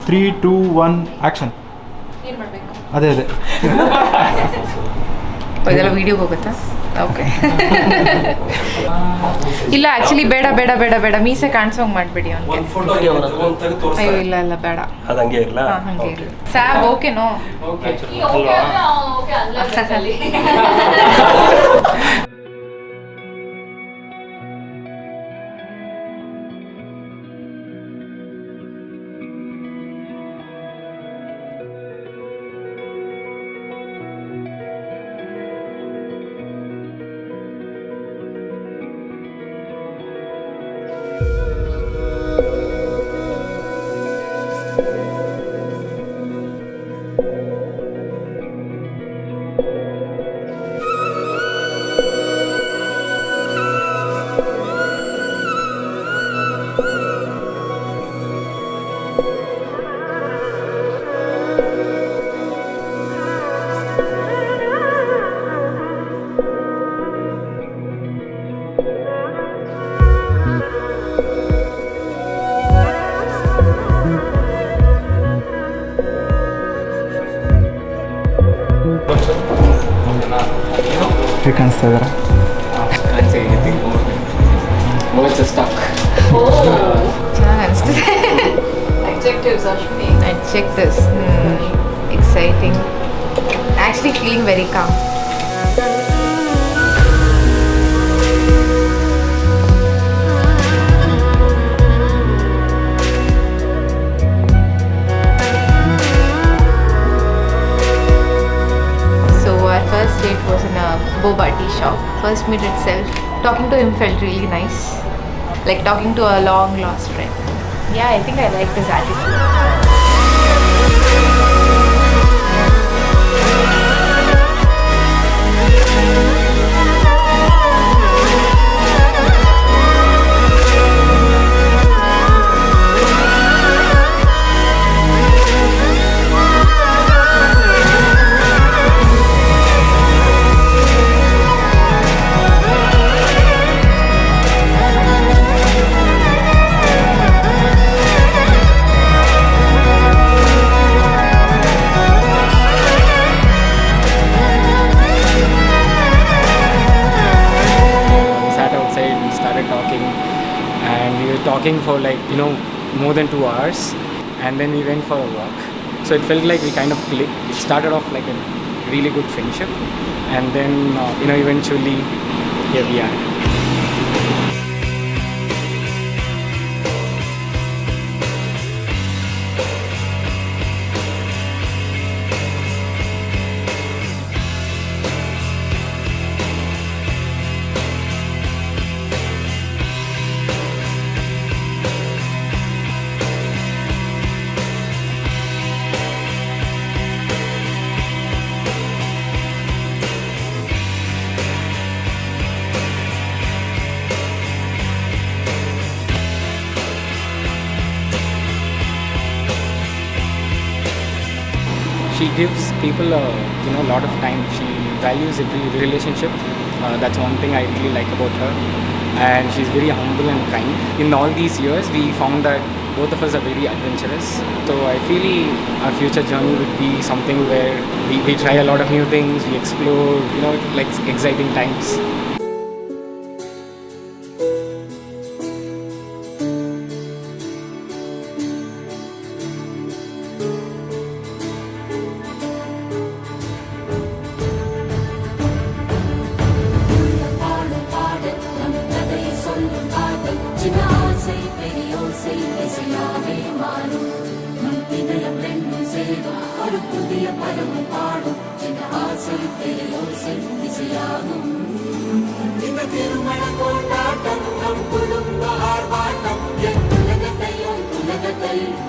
3, 2, 1 action. ಏನು ಮಾಡಬೇಕು? ಅದೇ ಇದೆಲ್ಲ ವೀಡಿಯೋಗೆ ಹೋಗುತ್ತಾ? ಓಕೆ. ಇಲ್ಲ ಆ್ಯಕ್ಚುಲಿ ಬೇಡ ಮೀಸೆ ಕಾಣಿಸೋಂಗೆ ಮಾಡಿಬಿಡಿ ಅವ್ನಿಗೆ. ಅಯ್ಯೋ ಇಲ್ಲ ಬೇಡ, ಅದು ಹಂಗೆ ಇಲ್ಲ. ಹಂಗೆ ಇರಲಿ. ಸ್ಯಾಬ್ ಓಕೆನೋ? ಕಾಣಿಸ್ತಾ ಇದ್ದಾರಾ? ಚೆನ್ನಾಗಿ ಅನಿಸ್ತದೆ. Adjectives. Exciting. Actually feeling very calm. So our first date was in a boba tea shop. First meet itself, talking to him felt really nice. Like talking to a long lost friend. Yeah, I think I like his attitude. Talking for like more than 2 hours, and then we went for a walk. So it felt like we kind of clicked. It started off like a really good friendship, and then eventually here we are. She gives people a lot of time. She values every relationship. That's one thing I really like about her. And she's very humble and kind. In all these years, we found that both of us are very adventurous. So I feel our future journey would be something where we try a lot of new things, we explore, like exciting times. திருமண கொண்டாட்டம் நம் குடும்ப ஆர்ப்பாட்டம் என் உலகத்தையும்